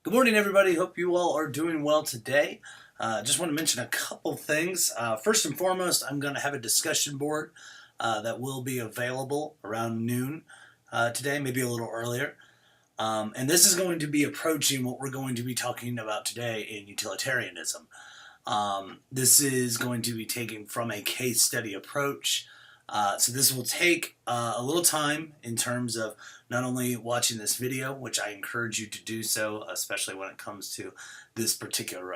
Good morning, everybody. Hope you all are doing well today. Just want to mention a couple things. First and foremost, I'm going to have a discussion board that will be available around noon today, maybe a little earlier. And this is going to be approaching what we're going to be talking about today in utilitarianism. This is going to be taken from a case study approach. So this will take a little time in terms of not only watching this video, which I encourage you to do so, especially when it comes to this particular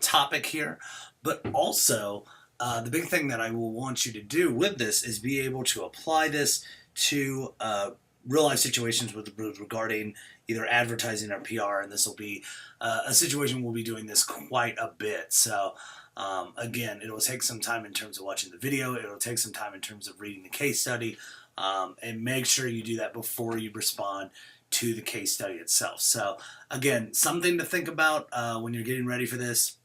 topic here, but also the big thing that I will want you to do with this is be able to apply this to real life situations regarding either advertising or PR, and this will be a situation we'll be doing this quite a bit. So again, it'll take some time in terms of watching the video, it'll take some time in terms of reading the case study, and make sure you do that before you respond to the case study itself. So again, something to think about when you're getting ready for this,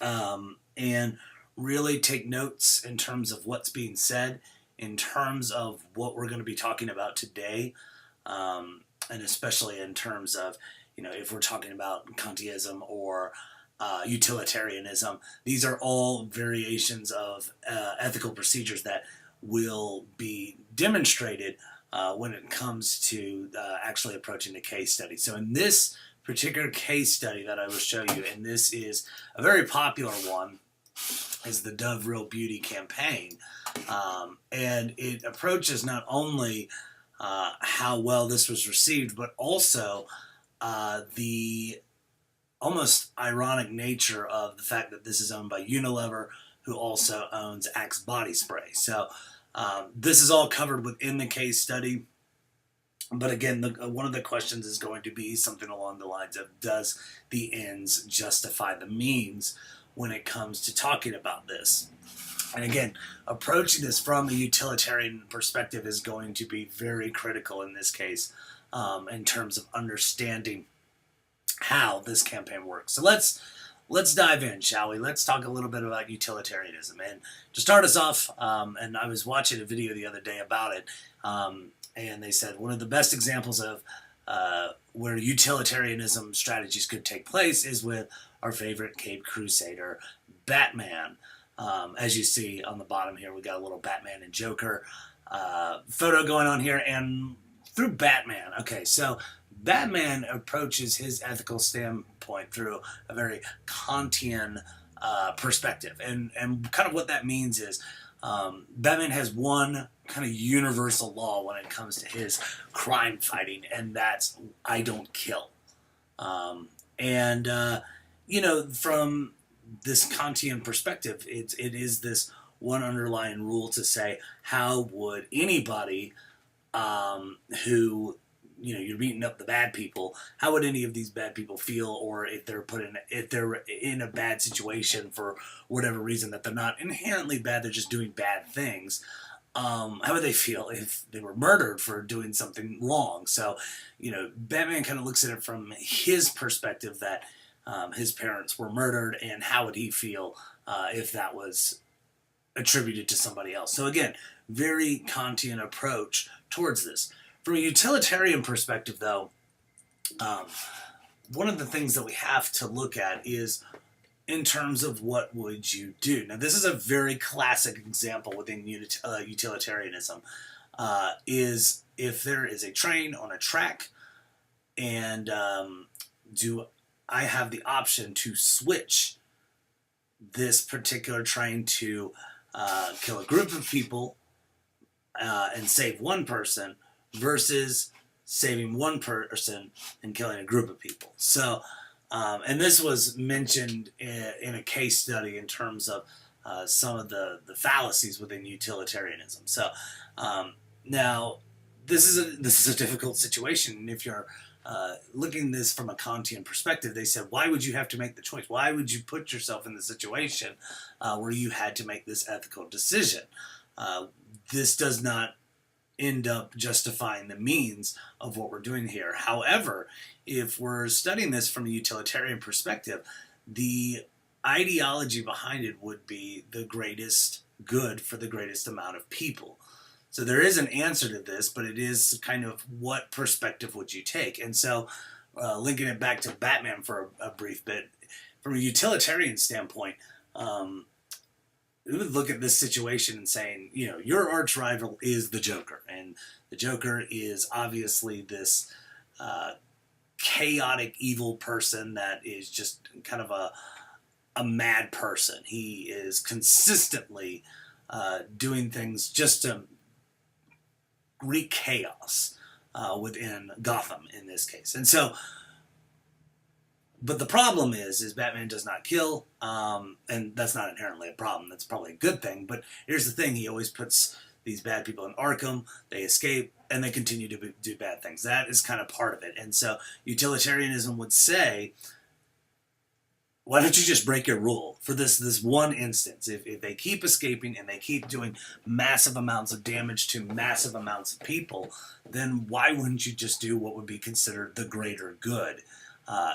and really take notes in terms of what's being said, in terms of what we're going to be talking about today, and especially in terms of, if we're talking about Kantianism or utilitarianism. These are all variations of ethical procedures that will be demonstrated when it comes to actually approaching the case study. So in this particular case study that I will show you, and this is a very popular one, is the Dove Real Beauty campaign. And it approaches not only how well this was received, but also the almost ironic nature of the fact that this is owned by Unilever, who also owns Axe body spray. So this is all covered within the case study. But again, one of the questions is going to be something along the lines of, does the ends justify the means when it comes to talking about this? And again, approaching this from a utilitarian perspective is going to be very critical in this case, in terms of understanding how this campaign works. So let's dive in, shall we? Let's talk a little bit about utilitarianism. And to start us off, and I was watching a video the other day about it, and they said one of the best examples of where utilitarianism strategies could take place is with our favorite Cape Crusader, Batman. As you see on the bottom here, we got a little Batman and Joker photo going on here, and through Batman. Okay, so Batman approaches his ethical standpoint through a very Kantian perspective, and kind of what that means is Batman has one kind of universal law when it comes to his crime fighting, and that's I don't kill. From this Kantian perspective, it is this one underlying rule to say, how would anybody who, you're beating up the bad people, how would any of these bad people feel, or if they're in a bad situation for whatever reason, that they're not inherently bad, they're just doing bad things, how would they feel if they were murdered for doing something wrong? So, Batman kind of looks at it from his perspective that his parents were murdered, and how would he feel if that was attributed to somebody else? So again, very Kantian approach towards this. From a utilitarian perspective, though, one of the things that we have to look at is in terms of what would you do. Now, this is a very classic example within utilitarianism, is if there is a train on a track, and do I have the option to switch this particular train to kill a group of people and save one person, versus saving one person and killing a group of people? So, and this was mentioned in a case study in terms of some of the fallacies within utilitarianism. So, now this is a difficult situation, and if you're looking at this from a Kantian perspective, they said, why would you have to make the choice? Why would you put yourself in the situation where you had to make this ethical decision? This does not end up justifying the means of what we're doing here. However, if we're studying this from a utilitarian perspective, the ideology behind it would be the greatest good for the greatest amount of people. So there is an answer to this, but it is kind of what perspective would you take? And so linking it back to Batman for a brief bit, from a utilitarian standpoint, we would look at this situation and saying, your arch rival is the Joker, and the Joker is obviously this chaotic, evil person that is just kind of a mad person. He is consistently doing things just to wreak chaos within Gotham in this case. And so, but the problem is Batman does not kill, and that's not inherently a problem. That's probably a good thing. But here's the thing: he always puts these bad people in Arkham. They escape, and they continue to do bad things. That is kind of part of it. And so, utilitarianism would say, why don't you just break your rule for this one instance? If they keep escaping and they keep doing massive amounts of damage to massive amounts of people, then why wouldn't you just do what would be considered the greater good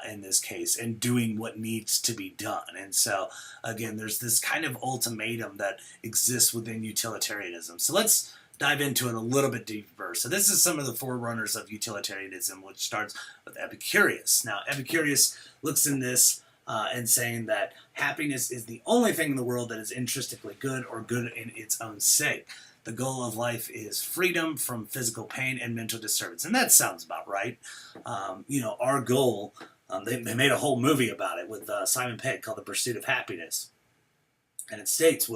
in this case, and doing what needs to be done? And so, again, there's this kind of ultimatum that exists within utilitarianism. So let's dive into it a little bit deeper. So this is some of the forerunners of utilitarianism, which starts with Epicurus. Now, Epicurus looks in this and saying that happiness is the only thing in the world that is intrinsically good or good in its own sake. The goal of life is freedom from physical pain and mental disturbance. And that sounds about right. Our goal, they made a whole movie about it with Simon Pegg called The Pursuit of Happiness. And it states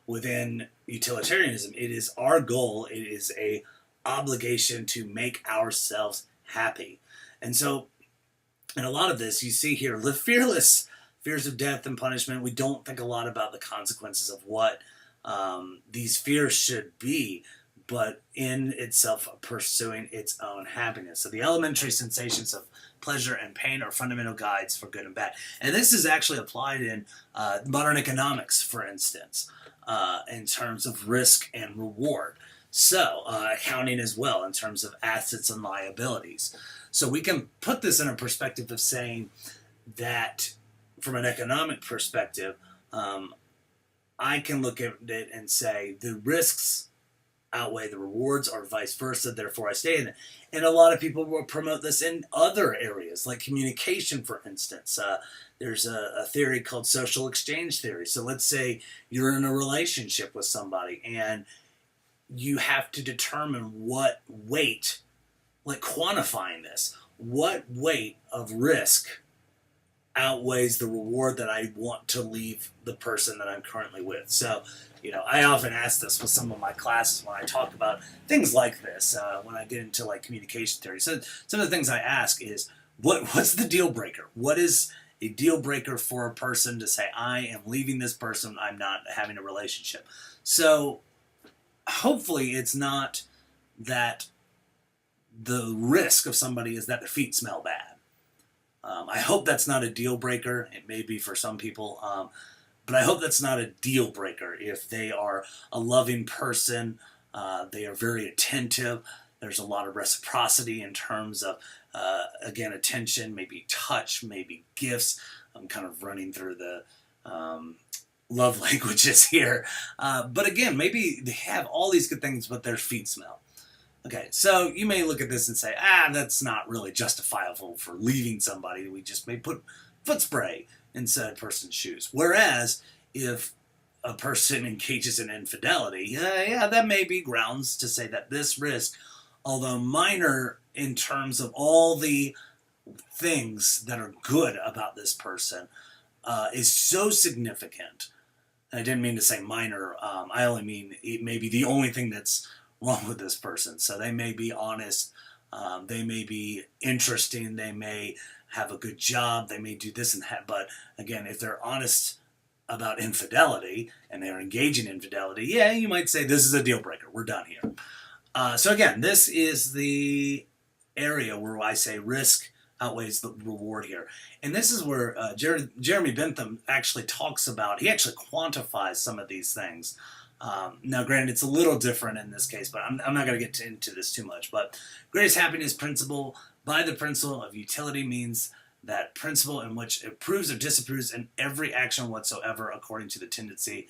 within utilitarianism, it is our goal, it is a obligation to make ourselves happy. And so, in a lot of this, you see here, live fearless, fears of death and punishment. We don't think a lot about the consequences of what these fears should be, but in itself pursuing its own happiness. So the elementary sensations of pleasure and pain are fundamental guides for good and bad. And this is actually applied in modern economics, for instance, in terms of risk and reward. So accounting as well in terms of assets and liabilities. So we can put this in a perspective of saying that from an economic perspective, I can look at it and say the risks outweigh the rewards or vice versa, therefore I stay in it. And a lot of people will promote this in other areas, like communication, for instance. There's a theory called social exchange theory. So let's say you're in a relationship with somebody and you have to determine what weight, like quantifying this, what weight of risk outweighs the reward that I want to leave the person that I'm currently with. So, I often ask this with some of my classes when I talk about things like this, when I get into like communication theory. So some of the things I ask is, what's the deal breaker? What is a deal breaker for a person to say, I am leaving this person, I'm not having a relationship? So hopefully it's not that the risk of somebody is that their feet smell bad. I hope that's not a deal breaker. It may be for some people, but I hope that's not a deal breaker. If they are a loving person, they are very attentive. There's a lot of reciprocity in terms of, again, attention, maybe touch, maybe gifts. I'm kind of running through the love languages here. But again, maybe they have all these good things, but their feet smell. Okay, so you may look at this and say, that's not really justifiable for leaving somebody. We just may put foot spray in said person's shoes. Whereas, if a person engages in infidelity, that may be grounds to say that this risk, although minor in terms of all the things that are good about this person, is so significant. And I didn't mean to say minor. I only mean it may be the only thing that's wrong with this person. So they may be honest, they may be interesting, they may have a good job, they may do this and that. But again, if they're honest about infidelity and they're engaging in infidelity, you might say this is a deal breaker. We're done here. So again, this is the area where I say risk outweighs the reward here. And this is where Jeremy Bentham actually talks about, he actually quantifies some of these things. Now, granted, it's a little different in this case, but I'm not going to get into this too much. But greatest happiness principle by the principle of utility means that principle in which it approves or disapproves in every action whatsoever according to the tendency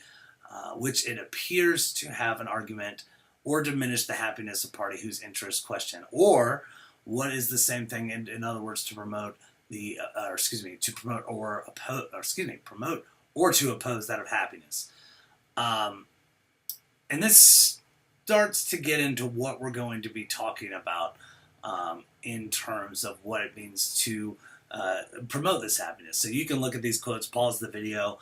which it appears to have an argument or diminish the happiness of party whose interests question, or what is the same thing? In other words, to promote to promote or oppose, promote or to oppose that of happiness. And this starts to get into what we're going to be talking about in terms of what it means to promote this happiness. So you can look at these quotes, pause the video.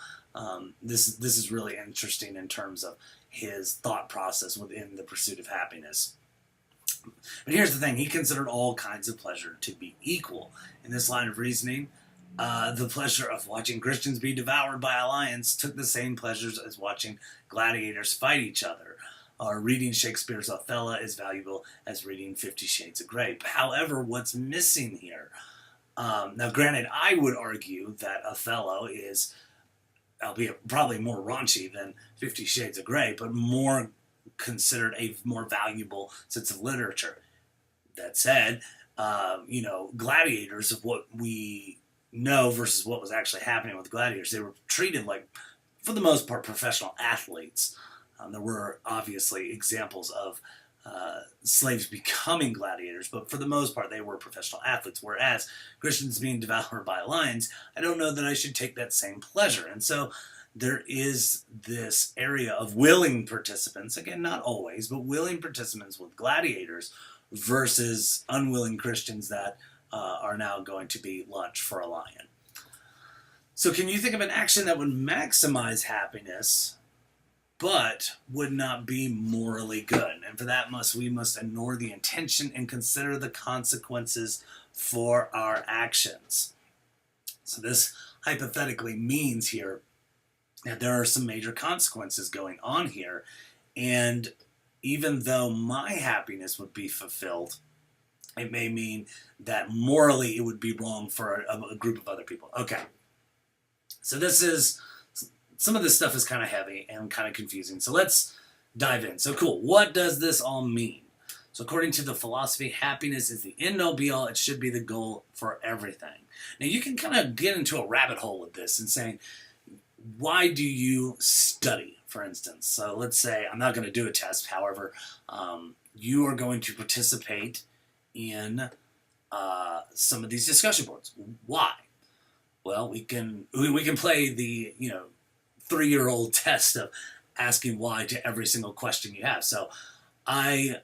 This is really interesting in terms of his thought process within the pursuit of happiness. But here's the thing, he considered all kinds of pleasure to be equal. In this line of reasoning, the pleasure of watching Christians be devoured by lions took the same pleasures as watching gladiators fight each other. Or reading Shakespeare's Othello is valuable as reading 50 Shades of Grey. However, what's missing here, now granted, I would argue that Othello is, albeit probably more raunchy than 50 Shades of Grey, but more considered a more valuable sense of literature. That said, gladiators, of what we know versus what was actually happening with gladiators, they were treated like, for the most part, professional athletes. There were obviously examples of slaves becoming gladiators, but for the most part, they were professional athletes. Whereas Christians being devoured by lions, I don't know that I should take that same pleasure. And so there is this area of willing participants, again, not always, but willing participants with gladiators versus unwilling Christians that are now going to be lunch for a lion. So can you think of an action that would maximize happiness but would not be morally good? And for that we must ignore the intention and consider the consequences for our actions. So this hypothetically means here that there are some major consequences going on here, and even though my happiness would be fulfilled, it may mean that morally it would be wrong for a group of other people. Okay, so some of this stuff is kind of heavy and kind of confusing. So let's dive in. So cool. What does this all mean? So according to the philosophy, happiness is the end-all be-all. It should be the goal for everything. Now you can kind of get into a rabbit hole with this and saying, why do you study, for instance? So let's say, I'm not going to do a test, however, you are going to participate in some of these discussion boards. Why? Well, we can play the 3-year-old test of asking why to every single question you have. So I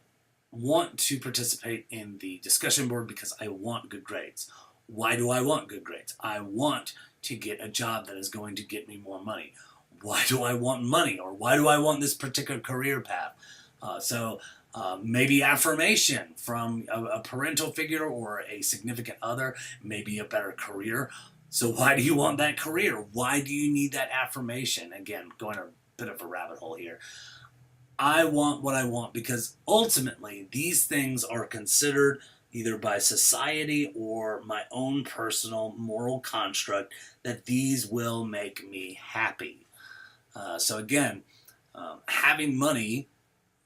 want to participate in the discussion board because I want good grades. Why do I want good grades? I want to get a job that is going to get me more money. Why do I want money? Or why do I want this particular career path? Maybe affirmation from a parental figure or a significant other, maybe a better career. So why do you want that career? Why do you need that affirmation? Again, going a bit of a rabbit hole here. I want what I want because ultimately these things are considered either by society or my own personal moral construct that these will make me happy. So again, having money,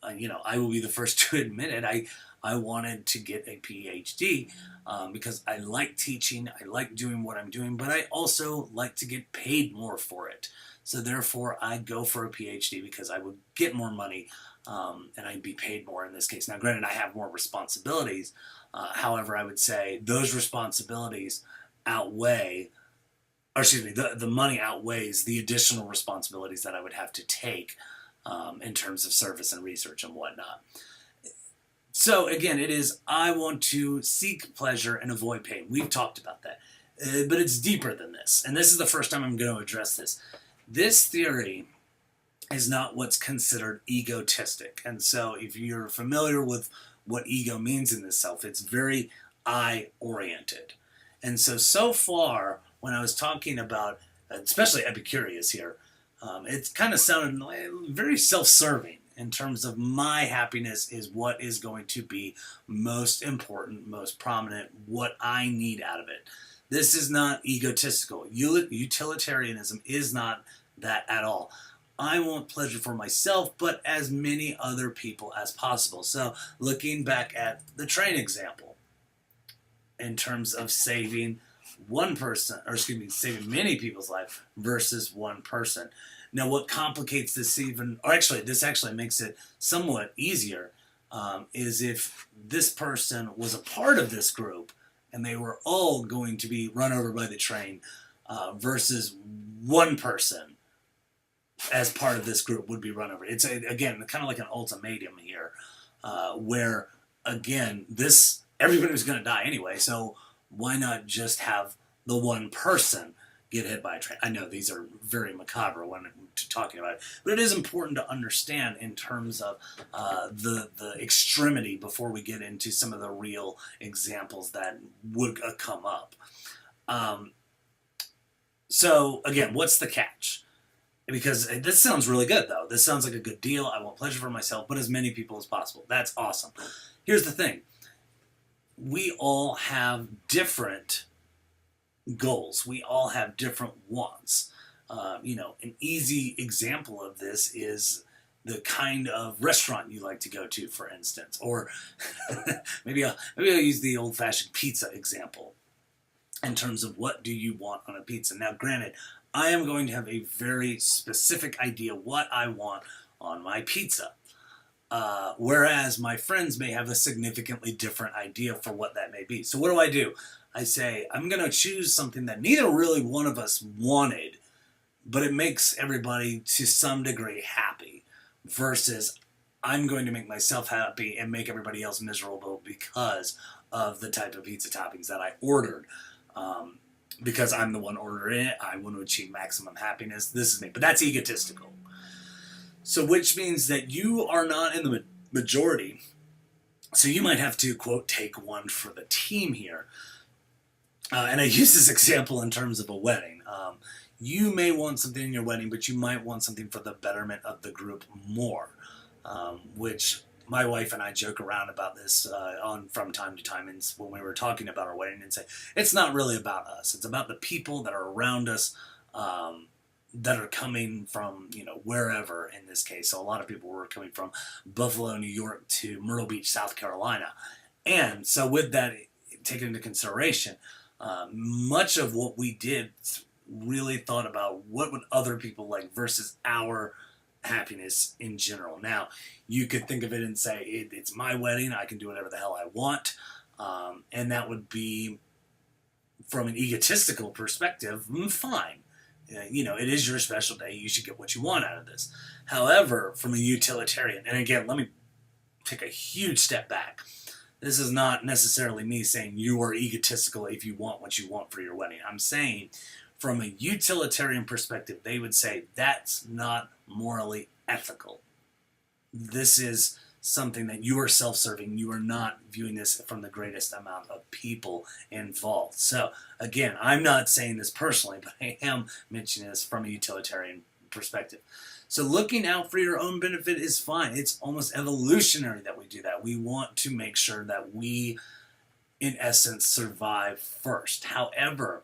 I will be the first to admit it. I wanted to get a PhD because I like teaching, I like doing what I'm doing, but I also like to get paid more for it. So therefore, I go for a PhD because I would get more money and I'd be paid more in this case. Now, granted, I have more responsibilities. However, I would say those responsibilities outweigh, or excuse me, the money outweighs the additional responsibilities that I would have to take in terms of service and research and whatnot. So again, it is, I want to seek pleasure and avoid pain. We've talked about that. But it's deeper than this. And this is the first time I'm going to address this. This theory is not what's considered egotistic. And so if you're familiar with what ego means in this self, it's very I-oriented. And so far, when I was talking about, especially Epicurus here, it kind of sounded very self-serving in terms of my happiness is what is going to be most important, most prominent, what I need out of it. This is not egotistical. Utilitarianism is not that at all. I want pleasure for myself, but as many other people as possible. So looking back at the train example, in terms of saving one person, or excuse me, saving many people's life versus one person. Now, what complicates this even, or actually, this actually makes it somewhat easier. is if this person was a part of this group and they were all going to be run over by the train versus one person as part of this group would be run over. It's, again, kind of like an ultimatum here where, again, everybody was going to die anyway, so why not just have the one person get hit by a train? I know these are very macabre when talking about it, but it is important to understand in terms of the extremity before we get into some of the real examples that would come up. So again, what's the catch? Because this sounds really good, though. This sounds like a good deal. I want pleasure for myself, but as many people as possible. That's awesome. Here's the thing. We all have different goals. We all have different wants. An easy example of this is the kind of restaurant you like to go to, for instance. Or maybe I'll use the old-fashioned pizza example in terms of what do you want on a pizza. Now, granted, I am going to have a very specific idea what I want on my pizza. Whereas my friends may have a significantly different idea for what that may be. So what do? I say, I'm going to choose something that neither really one of us wanted, but it makes everybody to some degree happy, versus I'm going to make myself happy and make everybody else miserable because of the type of pizza toppings that I ordered. Because I'm the one ordering it, I want to achieve maximum happiness. This is me. But that's egotistical. So which means that you are not in the majority. So you might have to, quote, take one for the team here. And I use this example in terms of a wedding. You may want something in your wedding, but you might want something for the betterment of the group more, which my wife and I joke around about this from time to time, and when we were talking about our wedding, and say it's not really about us. It's about the people that are around us that are coming from wherever in this case. So a lot of people were coming from Buffalo, New York to Myrtle Beach, South Carolina, and so with that taken into consideration, much of what we did really thought about what would other people like versus our happiness in general. Now, you could think of it and say, it's my wedding, I can do whatever the hell I want, and that would be, from an egotistical perspective, fine. It is your special day, you should get what you want out of this. However, from a utilitarian, and again, let me take a huge step back. This is not necessarily me saying you are egotistical if you want what you want for your wedding. I'm saying, from a utilitarian perspective, they would say that's not morally ethical. This is something that you are self-serving. You are not viewing this from the greatest amount of people involved. So, again, I'm not saying this personally, but I am mentioning this from a utilitarian perspective. So looking out for your own benefit is fine. It's almost evolutionary that we do that. We want to make sure that we, in essence, survive first. However,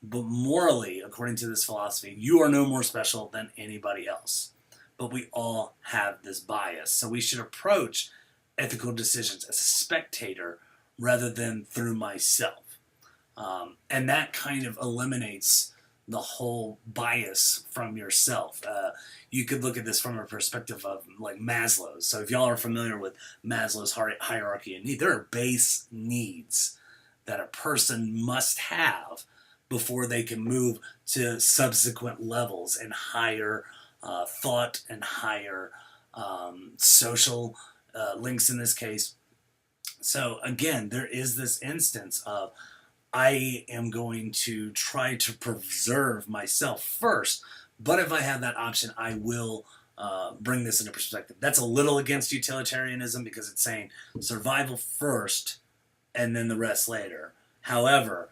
but morally, according to this philosophy, you are no more special than anybody else. But we all have this bias. So we should approach ethical decisions as a spectator rather than through myself. And that kind of eliminates the whole bias from yourself. You could look at this from a perspective of like Maslow's. So if y'all are familiar with Maslow's hierarchy of need, there are base needs that a person must have before they can move to subsequent levels and higher thought and higher social links in this case. So again, there is this instance of I am going to try to preserve myself first, but if I have that option, I will bring this into perspective. That's a little against utilitarianism because it's saying survival first and then the rest later. However,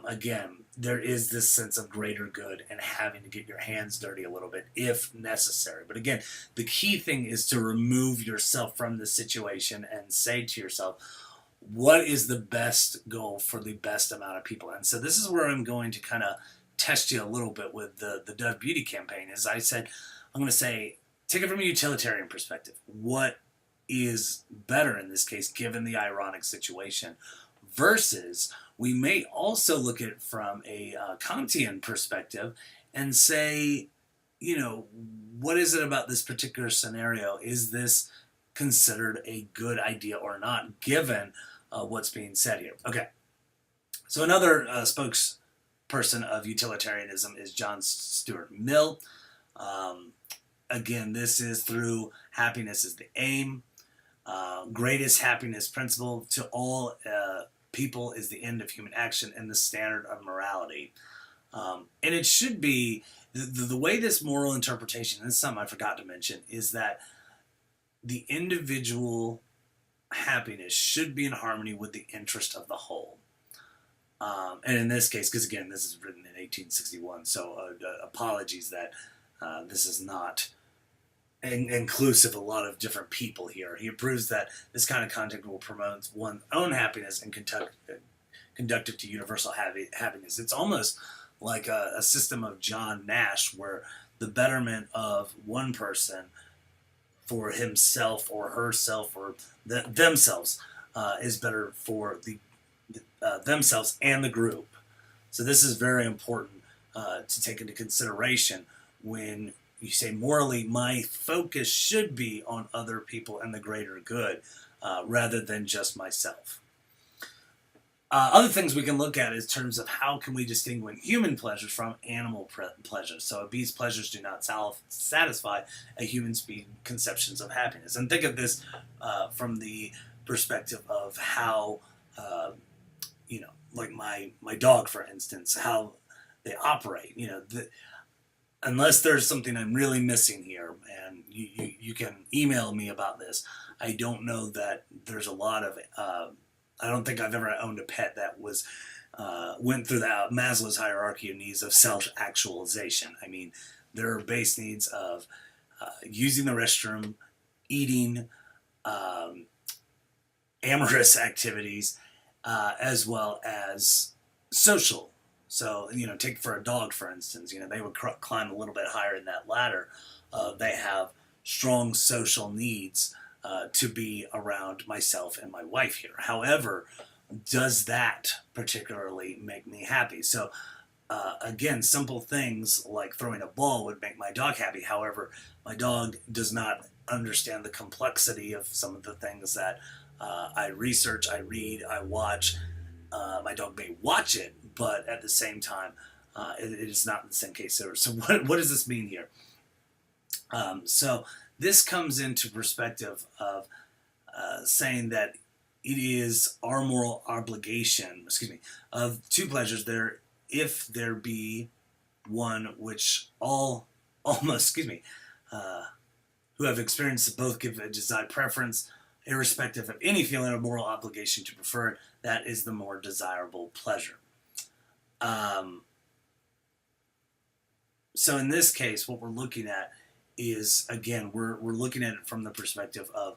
again, there is this sense of greater good and having to get your hands dirty a little bit if necessary. But again, the key thing is to remove yourself from the situation and say to yourself, what is the best goal for the best amount of people? And so this is where I'm going to kind of test you a little bit with the Dove Beauty campaign. As I said, I'm going to say, take it from a utilitarian perspective. What is better in this case, given the ironic situation? Versus, we may also look at it from a Kantian perspective and say, what is it about this particular scenario? Is this considered a good idea or not, given what's being said here. Okay, so another spokesperson of utilitarianism is John Stuart Mill. Um, Again, this is through happiness is the aim. Greatest happiness principle to all people is the end of human action and the standard of morality. And it should be the way this moral interpretation, and this is something I forgot to mention, is that the individual happiness should be in harmony with the interest of the whole. And in this case, because again, this is written in 1861, so apologies that this is not inclusive of a lot of different people here. He proves that this kind of conduct will promote one's own happiness and conductive to universal happiness. It's almost like a system of John Nash, where the betterment of one person for himself or herself or themselves is better for the themselves and the group. So this is very important to take into consideration when you say morally, my focus should be on other people and the greater good rather than just myself. Other things we can look at in terms of how can we distinguish human pleasures from animal pleasures. So a bee's pleasures do not satisfy a human's conceptions of happiness. And think of this from the perspective of how, like my dog, for instance, how they operate. Unless there's something I'm really missing here, and you can email me about this, I don't know that there's a lot of... I don't think I've ever owned a pet that went through the Maslow's hierarchy of needs of self-actualization. I mean, there are base needs of using the restroom, eating, amorous activities, as well as social. So, take for a dog, for instance, they would climb a little bit higher in that ladder. They have strong social needs to be around myself and my wife here. However, does that particularly make me happy? So, again, simple things like throwing a ball would make my dog happy. However, my dog does not understand the complexity of some of the things that I research, I read, I watch. My dog may watch it, but at the same time, it is not in the same case. So what does this mean here? So this comes into perspective of saying that it is our moral obligation, of two pleasures there, if there be one which who have experienced both give a desired preference, irrespective of any feeling of moral obligation to prefer it, that is the more desirable pleasure. So in this case, what we're looking at is, again, we're looking at it from the perspective of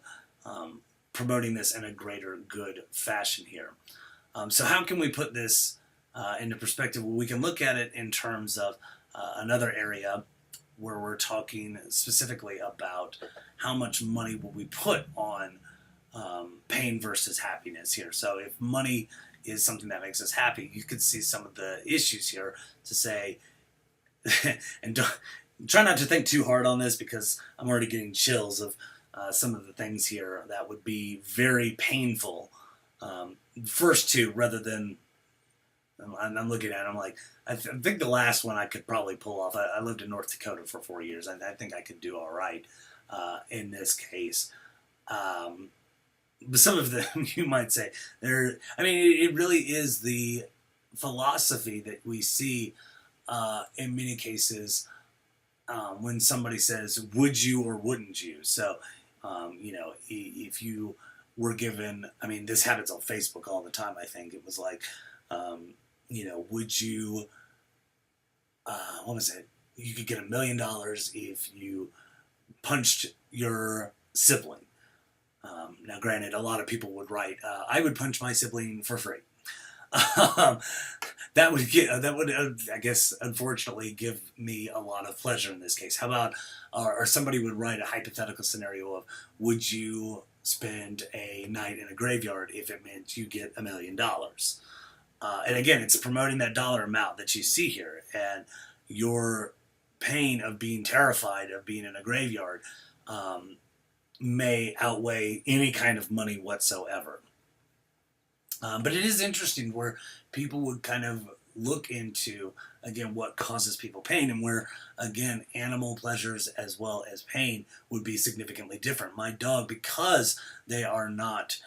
promoting this in a greater good fashion here. So how can we put this into perspective? Well, we can look at it in terms of another area where we're talking specifically about how much money will we put on pain versus happiness here. So if money is something that makes us happy, you could see some of the issues here to say, and try not to think too hard on this because I'm already getting chills of some of the things here that would be very painful. First two, rather than, I'm looking at it, I'm like, I think the last one I could probably pull off. I lived in North Dakota for 4 years, and I think I could do all right in this case. But some of them, you might say, it really is the philosophy that we see in many cases when somebody says, would you or wouldn't you? So, if you were given, this happens on Facebook all the time, I think. It was like, would you, what was it? You could get $1 million if you punched your sibling. Now, granted, a lot of people would write, I would punch my sibling for free. That would, I guess, unfortunately, give me a lot of pleasure in this case. How about, or somebody would write a hypothetical scenario of, would you spend a night in a graveyard if it meant you get $1 million? And again, it's promoting that dollar amount that you see here, and your pain of being terrified of being in a graveyard may outweigh any kind of money whatsoever. But it is interesting where people would kind of look into, again, what causes people pain, and where, again, animal pleasures as well as pain would be significantly different. My dog, because they are not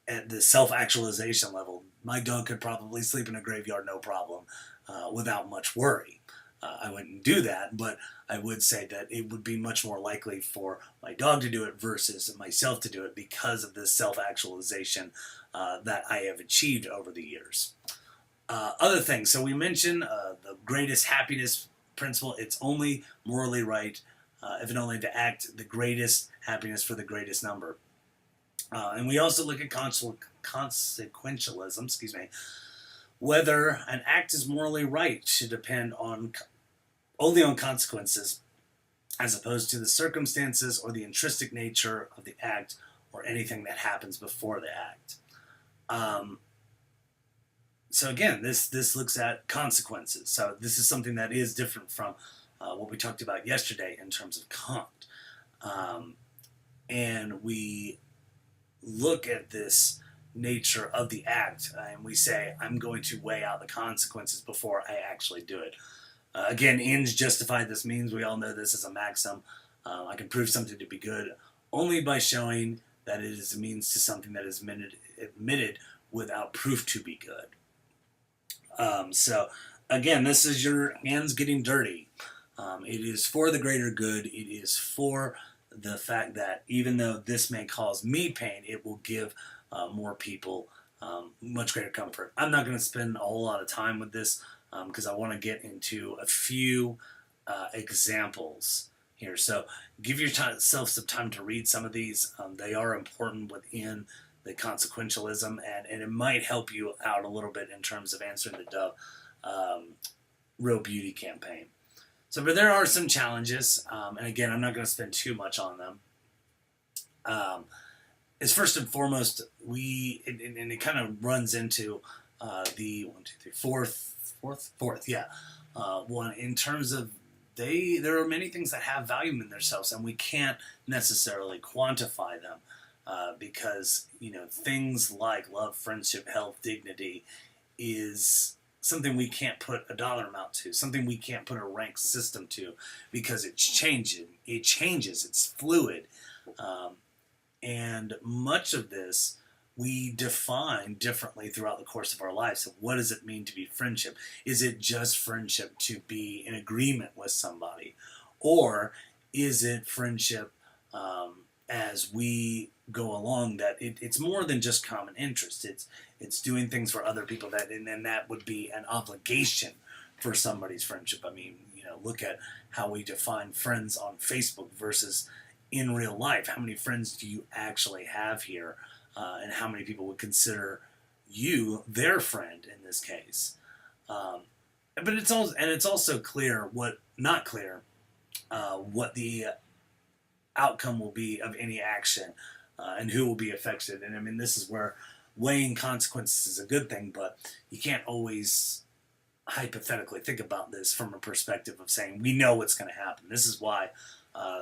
at the self-actualization level, my dog could probably sleep in a graveyard no problem, without much worry. I wouldn't do that, but I would say that it would be much more likely for my dog to do it versus myself to do it, because of this self-actualization that I have achieved over the years. Other things. So we mentioned the greatest happiness principle. It's only morally right, if and only, to act the greatest happiness for the greatest number. And we also look at consequentialism, whether an act is morally right should depend only on consequences, as opposed to the circumstances or the intrinsic nature of the act, or anything that happens before the act. So again, this looks at consequences. So this is something that is different from what we talked about yesterday in terms of Kant. And we look at this nature of the act, and we say, I'm going to weigh out the consequences before I actually do it. Again, ends justify this means. We all know this is a maxim. I can prove something to be good only by showing that it is a means to something that is admitted without proof to be good. So again, this is your hands getting dirty. It is for the greater good. It is for the fact that even though this may cause me pain, it will give more people much greater comfort. I'm not going to spend a whole lot of time with this, because I want to get into a few examples here. So give yourself some time to read some of these. They are important within the consequentialism, and it might help you out a little bit in terms of answering the Dove Real Beauty campaign. So, but there are some challenges, and again, I'm not going to spend too much on them. Is first and foremost, and it kind of runs into the fourth, one, in terms of there are many things that have value in themselves, and we can't necessarily quantify them, because things like love, friendship, health, dignity is something we can't put a dollar amount to, something we can't put a rank system to, because it's changing. It changes. It's fluid, and much of this we define differently throughout the course of our lives. So what does it mean to be friendship? Is it just friendship to be in agreement with somebody? Or is it friendship as we go along, that it's more than just common interest? It's doing things for other people, and then that would be an obligation for somebody's friendship. I mean, look at how we define friends on Facebook versus in real life. How many friends do you actually have here? And how many people would consider you their friend in this case? But it's also clear what the outcome will be of any action, and who will be affected. And I mean, this is where weighing consequences is a good thing, but you can't always hypothetically think about this from a perspective of saying we know what's going to happen. This is why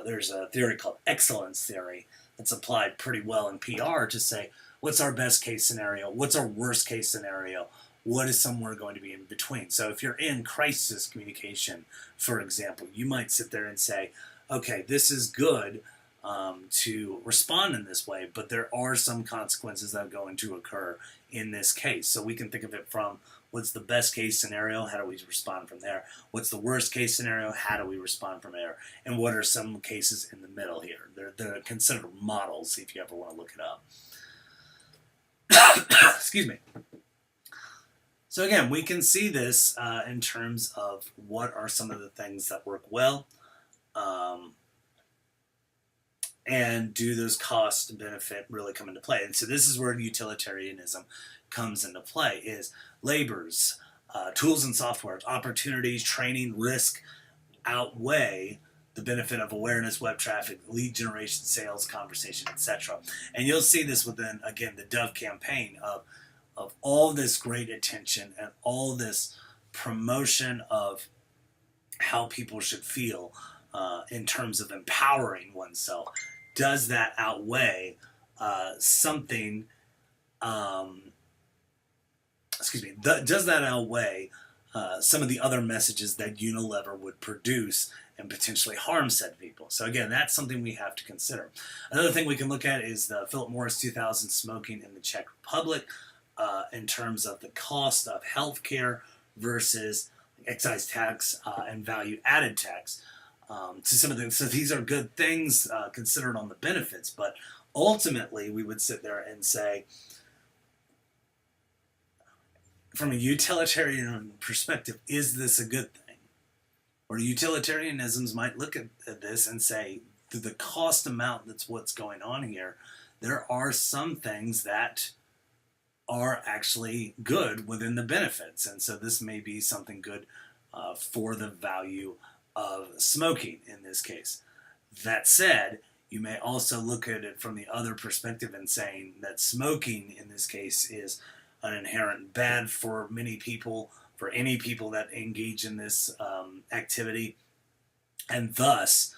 there's a theory called excellence theory that's applied pretty well in PR to say, what's our best case scenario? What's our worst case scenario? What is somewhere going to be in between? So if you're in crisis communication, for example, you might sit there and say, okay, this is good to respond in this way, but there are some consequences that are going to occur in this case. So we can think of it from, what's the best case scenario? How do we respond from there? What's the worst case scenario? How do we respond from there? And what are some cases in the middle here? They're considered models if you ever want to look it up. Excuse me. So again, we can see this in terms of what are some of the things that work well, and do those cost benefit really come into play? And so this is where utilitarianism comes into play, is labors, tools and software, opportunities, training, risk outweigh the benefit of awareness, web traffic, lead generation, sales, conversation, etc. And you'll see this within, again, the Dove campaign of all this great attention and all this promotion of how people should feel in terms of empowering oneself, does that outweigh something? Does that outweigh some of the other messages that Unilever would produce and potentially harm said people? So again, that's something we have to consider. Another thing we can look at is the Philip Morris 2000 smoking in the Czech Republic in terms of the cost of healthcare versus excise tax and value added tax. So these are good things considered on the benefits, but ultimately we would sit there and say, from a utilitarian perspective, is this a good thing? Or utilitarianisms might look at this and say, the cost amount that's what's going on here, there are some things that are actually good within the benefits. And so this may be something good for the value of smoking in this case. That said, you may also look at it from the other perspective and saying that smoking in this case is an inherent bad for many people, for any people that engage in this activity, and thus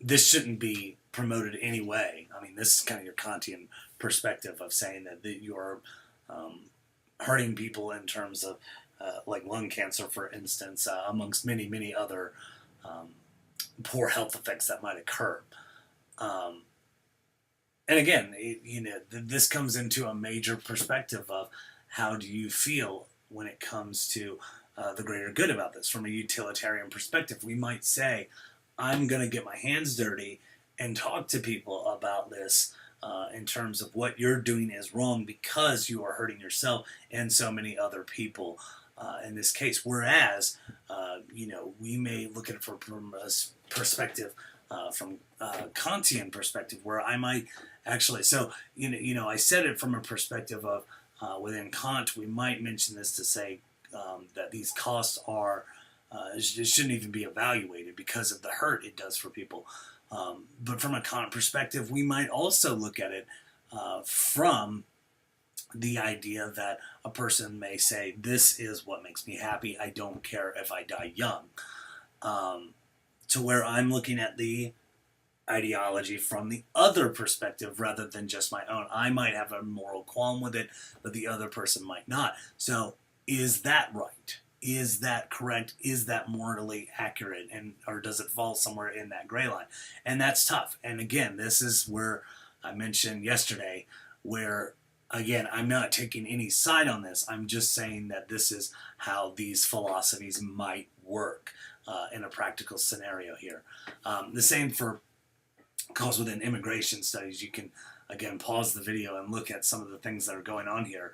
this shouldn't be promoted anyway. I mean, this is kind of your Kantian perspective of saying that you're hurting people in terms of like lung cancer, for instance, amongst many other poor health effects that might occur. And again, this comes into a major perspective of how do you feel when it comes to the greater good about this. From a utilitarian perspective, we might say, I'm going to get my hands dirty and talk to people about this in terms of what you're doing is wrong because you are hurting yourself and so many other people in this case. Whereas, we may look at it from a perspective, from Kantian perspective, where I might actually, I said it from a perspective of within Kant, we might mention this to say that these costs are, it shouldn't even be evaluated because of the hurt it does for people. But from a Kant perspective, we might also look at it from the idea that a person may say, this is what makes me happy. I don't care if I die young. To where I'm looking at the ideology from the other perspective rather than just my own. I might have a moral qualm with it, but the other person might not. So is that right? Is that correct? Is that morally accurate? Or does it fall somewhere in that gray line? And that's tough. And again, this is where I mentioned yesterday where, again, I'm not taking any side on this. I'm just saying that this is how these philosophies might work in a practical scenario here. The same for calls within immigration studies. You can, again, pause the video and look at some of the things that are going on here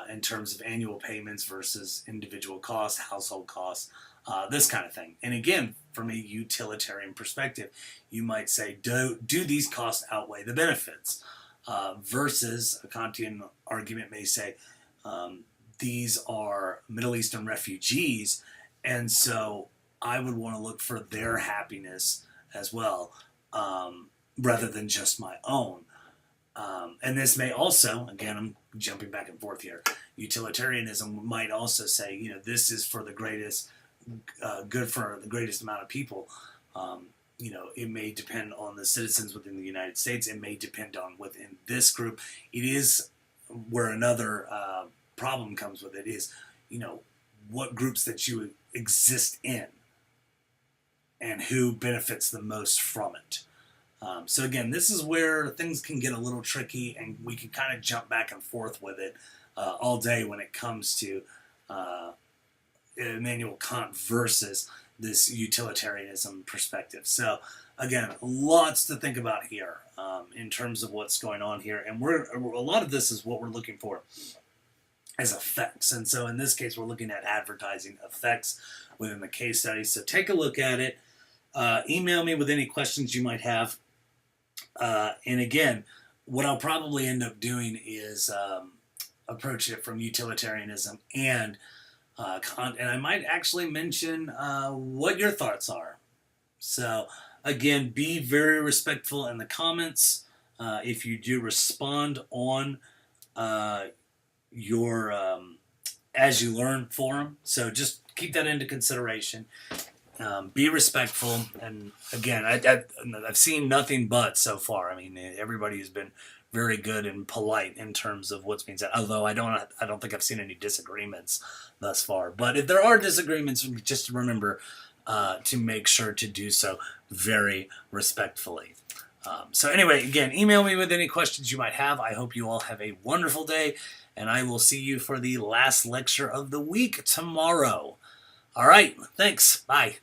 in terms of annual payments versus individual costs, household costs, this kind of thing. And again, from a utilitarian perspective, you might say, do these costs outweigh the benefits? Versus a Kantian argument may say, these are Middle Eastern refugees, and so I would want to look for their happiness as well, rather than just my own. And this may also, again, I'm jumping back and forth here, utilitarianism might also say, this is for the greatest good for the greatest amount of people. It may depend on the citizens within the United States. It may depend on within this group. It is where another problem comes with it is, what groups that you exist in and who benefits the most from it. So again, this is where things can get a little tricky, and we can kind of jump back and forth with it all day when it comes to Immanuel Kant versus this utilitarianism perspective. So again, lots to think about here in terms of what's going on here, and a lot of this is what we're looking for as effects. And so in this case, we're looking at advertising effects within the case study. So take a look at it. Email me with any questions you might have. And again, what I'll probably end up doing is approach it from utilitarianism and Kant, and I might actually mention what your thoughts are. So again, be very respectful in the comments. If you do respond on your As You Learn forum, so just keep that into consideration. Be respectful, and again, I've seen nothing but so far. I mean, everybody has been very good and polite in terms of what's being said. Although I don't think I've seen any disagreements thus far. But if there are disagreements, just remember to make sure to do so very respectfully. So anyway, again, email me with any questions you might have. I hope you all have a wonderful day, and I will see you for the last lecture of the week tomorrow. All right, thanks. Bye.